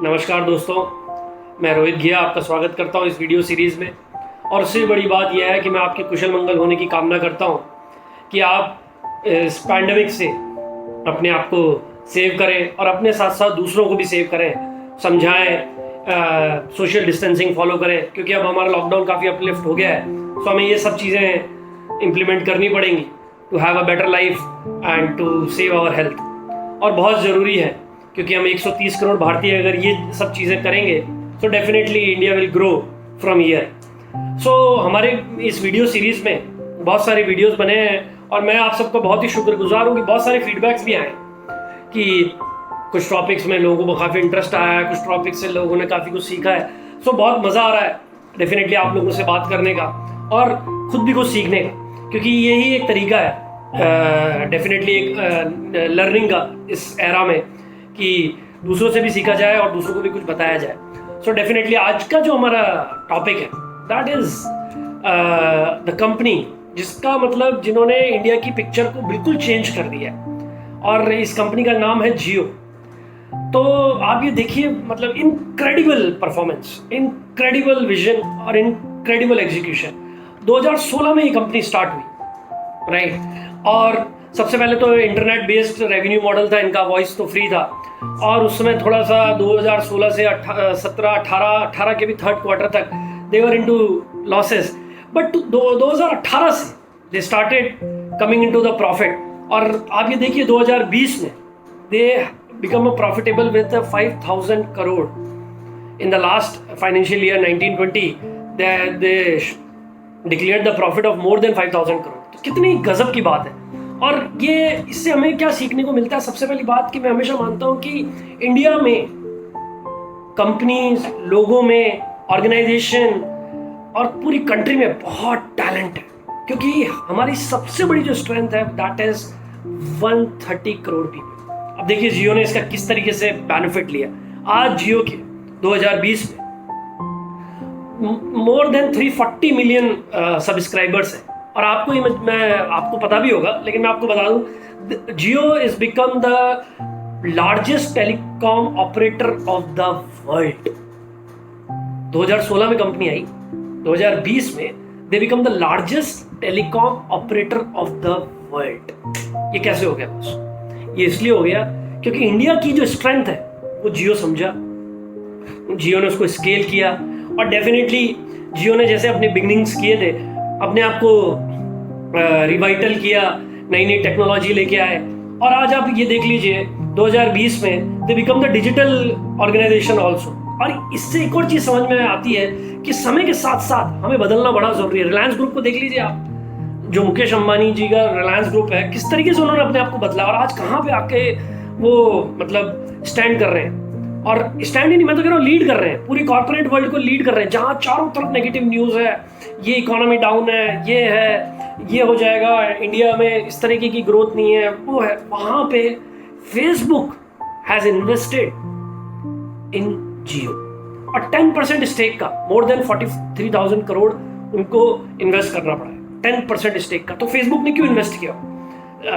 नमस्कार दोस्तों, मैं रोहित घिया आपका स्वागत करता हूं इस वीडियो सीरीज़ में। और उससे बड़ी बात यह है कि मैं आपके कुशल मंगल होने की कामना करता हूं कि आप इस पैंडमिक से अपने आप को सेव करें और अपने साथ साथ दूसरों को भी सेव करें, समझाएं, सोशल डिस्टेंसिंग फॉलो करें, क्योंकि अब हमारा लॉकडाउन काफ़ी अपलिफ्ट हो गया है। तो हमें ये सब चीज़ें इम्प्लीमेंट करनी पड़ेंगी to have a better life and to save our health. और बहुत ज़रूरी है क्योंकि हम 130 करोड़ भारतीय अगर ये सब चीज़ें करेंगे तो definitely India will grow from year. So हमारे इस वीडियो सीरीज़ में बहुत सारे वीडियोस बने हैं और मैं आप सबका बहुत ही शुक्रगुजार हूँ कि बहुत सारे फीडबैक्स भी आए कि कुछ टॉपिक्स में लोगों को काफ़ी इंटरेस्ट आया है, कुछ टॉपिक्स से लोगों ने काफ़ी कुछ सीखा है। सो बहुत मज़ा आ रहा है डेफिनेटली आप लोगों से बात करने का और ख़ुद भी कुछ सीखने का, क्योंकि यही एक तरीका है डेफिनेटली एक लर्निंग का इस एरा में कि दूसरों से भी सीखा जाए और दूसरों को भी कुछ बताया जाए। सो डेफिनेटली आज का जो हमारा टॉपिक है दैट इज़ द कंपनी, जिसका मतलब जिन्होंने इंडिया की पिक्चर को बिल्कुल चेंज कर दिया है, और इस कंपनी का नाम है जियो। तो आप ये देखिए, मतलब इनक्रेडिबल परफॉर्मेंस, इनक्रेडिबल विजन और इनक्रेडिबल एग्जीक्यूशन। 2016 में ये कंपनी स्टार्ट हुई, राइट। और सबसे पहले तो इंटरनेट बेस्ड रेवेन्यू मॉडल था इनका, वॉइस तो फ्री था, और उस समय थोड़ा सा 2016 से 18 के भी थर्ड क्वार्टर तक दे वर इनटू लॉसेस, बट 2018 से they started coming into the profit. और आप ये देखिए 2020 में they become a profitable with 5,000 crore in the last financial year 1920 they declared the profit of more than 5,000 crore. तो कितनी गजब की बात है। और ये इससे हमें क्या सीखने को मिलता है? सबसे पहली बात कि मैं हमेशा मानता हूँ कि इंडिया में कंपनीज, लोगों में, ऑर्गेनाइजेशन और पूरी कंट्री में बहुत टैलेंट है, क्योंकि हमारी सबसे बड़ी जो स्ट्रेंथ है दैट इज 130 करोड़ पीपल। अब देखिए जियो ने इसका किस तरीके से बेनिफिट लिया। आज जियो के 2020 में मोर देन 340 मिलियन सब्सक्राइबर्स हैं। और आपको मैं आपको पता भी होगा, लेकिन मैं आपको बता दूं, Jio is become the largest telecom operator of the world. 2016 में कंपनी आई, 2020 में they become the largest telecom operator of the world. ये कैसे हो गया बस? ये इसलिए हो गया क्योंकि इंडिया की जो स्ट्रेंथ है वो जियो समझा, जियो ने उसको स्केल किया। और डेफिनेटली जियो ने जैसे अपने बिगिनिंग्स किए थे, अपने आप को रिवाइटल किया, नई नई टेक्नोलॉजी लेके आए, और आज आप ये देख लीजिए 2020 में they become the digital organization also. और इससे एक और चीज़ समझ में आती है कि समय के साथ साथ हमें बदलना बड़ा ज़रूरी है। रिलायंस ग्रुप को देख लीजिए आप, जो मुकेश अंबानी जी का रिलायंस ग्रुप है, किस तरीके से उन्होंने अपने आप को बदला और आज कहाँ पे आके वो मतलब स्टैंड कर रहे हैं। और स्टैंड ही नहीं, मैं तो कह रहा हूँ लीड कर रहे हैं, पूरी कॉर्पोरेट वर्ल्ड को लीड कर रहे हैं। जहाँ चारों तरफ नेगेटिव न्यूज़ है, ये इकोनॉमी डाउन है, ये हो जाएगा, इंडिया में इस तरीके की ग्रोथ नहीं है, वो है, वहाँ पे फेसबुक हैज़ इन्वेस्टेड इन जियो और 10% स्टेक का मोर देन 43,000 करोड़ उनको इन्वेस्ट करना पड़ा है, 10% स्टेक का। तो फेसबुक ने क्यों इन्वेस्ट किया?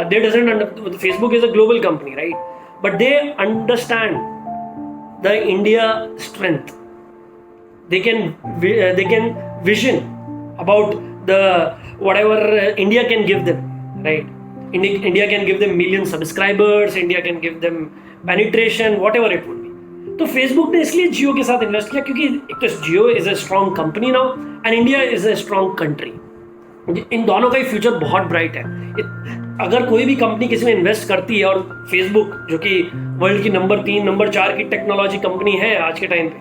दे doesn't, Facebook is a global company, right, but they understand the India strength. They can vision about the whatever India can give them, right? India can give them million subscribers, India can give them penetration, whatever it would be. तो Facebook ने इसलिए जियो के साथ invest किया क्योंकि एक तो Jio is a strong company now and India is a strong country. इन दोनों का ही फ्यूचर बहुत ब्राइट है। अगर कोई भी कंपनी किसी में इन्वेस्ट करती है, और फेसबुक जो कि वर्ल्ड की नंबर 3, नंबर 4 की टेक्नोलॉजी कंपनी है आज के टाइम पे,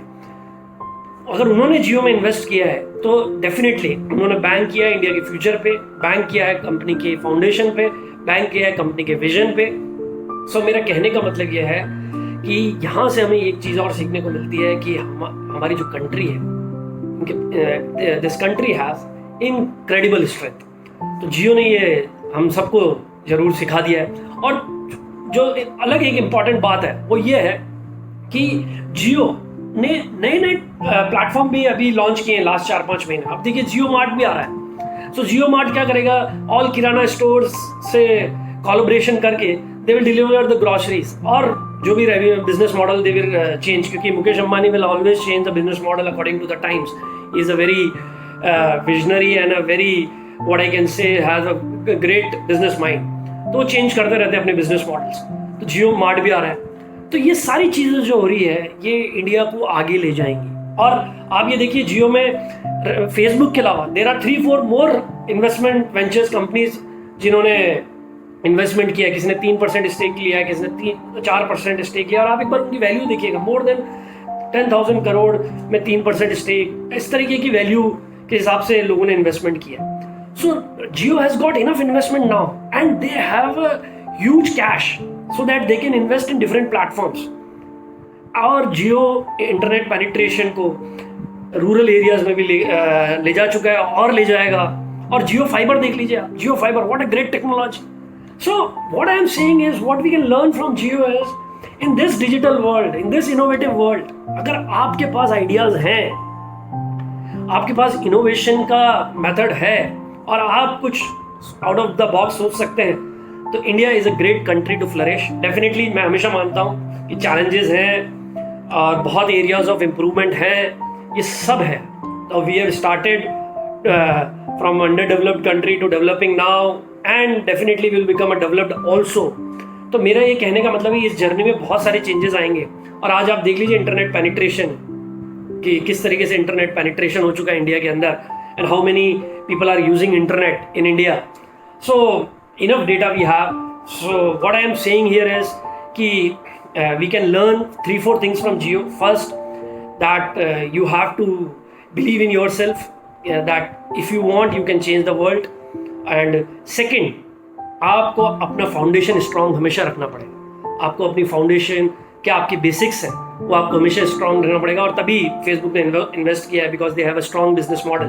अगर उन्होंने जियो में इन्वेस्ट किया है तो डेफिनेटली उन्होंने बैंक किया है इंडिया के फ्यूचर पे, बैंक किया है कंपनी के फाउंडेशन पे, बैंक किया है कंपनी के विजन पे। सो मेरा कहने का मतलब यह है कि यहाँ से हमें एक चीज़ और सीखने को मिलती है कि हमारी जो कंट्री है, this country has incredible strength. तो जियो ने ये हम सबको जरूर सिखा दिया है। और जो अलग एक इम्पॉर्टेंट बात है वो ये है कि जियो ने नए नए प्लेटफॉर्म भी अभी लॉन्च किए हैं लास्ट 4-5 महीने। अब देखिए जियो मार्ट भी आ रहा है। सो जियो मार्ट क्या करेगा, ऑल किराना स्टोर्स से कोलैबोरेशन करके they will deliver the groceries, और जो भी business model they will change, क्योंकि Mukesh Ambani will always change the business model according to the times. He is a very visionary and a very what I can say has a great business mind. तो वो change करते रहते हैं अपने business models. तो जियो mart भी आ रहा है. तो ये सारी चीज़ें जो हो रही है ये इंडिया को आगे ले जाएंगी. और आप ये देखिए जियो में फेसबुक के अलावा there are 3-4 more investment ventures companies जिन्होंने इन्वेस्टमेंट किया. किसी ने 3% स्टेक लिया है, किसी ने 4% स्टेक लिया. और आप एक बार उनकी वैल्यू देखिएगा, मोर देन 10,000 करोड़ में 3% स्टेक. इस तरीके की वैल्यू के हिसाब से लोगों ने इन्वेस्टमेंट किया. So Jio has got enough investment now and they have a huge cash so that they can invest in different platforms. और जियो इंटरनेट पेनिट्रेशन को रूरल एरियाज में भी ले जा चुका है और ले जाएगा. और जियो फाइबर देख लीजिए आप, Jio fibre, what a great technology. So what I am saying is what we can learn from Jio is in this digital world, in this innovative world, अगर आपके पास आइडियाज हैं, आपके पास इनोवेशन का मेथड है और आप कुछ आउट ऑफ द बॉक्स सोच सकते हैं, तो India is a great country to flourish. Definitely मैं हमेशा मानता हूँ कि चैलेंजेस हैं और बहुत एरियाज ऑफ इम्प्रूवमेंट हैं, ये सब है. तो we have started from under developed country to developing now and definitely will become a developed also. तो मेरा ये कहने का मतलब है इस जर्नी में बहुत सारे चेंजेस आएंगे. और आज आप देख लीजिए इंटरनेट पेनिट्रेशन, कि किस तरीके से इंटरनेट पेनिट्रेशन हो चुका है इंडिया के अंदर, and how many people are using internet in India. So enough data we have. So what I am saying here is ki we can learn 3-4 things from Jio. First, that you have to believe in yourself, that if you want you can change the world. And second, आपको अपना foundation strong हमेशा रखना पड़ेगा. आपको अपनी foundation क्या आपकी basics है वो आपको हमेशा स्ट्रांग रहना पड़ेगा. और तभी फेसबुक ने इन्वेस्ट किया है, because they have a strong business model.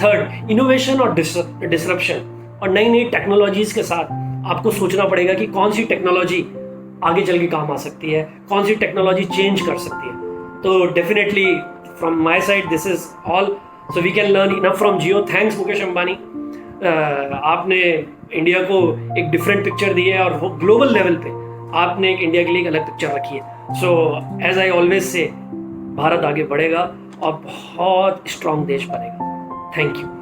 Third, innovation और डिसरप्शन और नई नई टेक्नोलॉजीज के साथ आपको सोचना पड़ेगा कि कौन सी टेक्नोलॉजी आगे चल के काम आ सकती है, कौन सी टेक्नोलॉजी चेंज कर सकती है. तो definitely from my side this is all. So we can learn enough from Jio. Thanks Mukesh Ambani, आपने इंडिया को एक डिफरेंट पिक्चर दी है और वो ग्लोबल लेवल पे आपने एक इंडिया के लिए एक अलग पिक्चर रखी है. So as I always say, Bharat आगे बढ़ेगा और बहुत स्ट्रांग देश बनेगा. Thank you.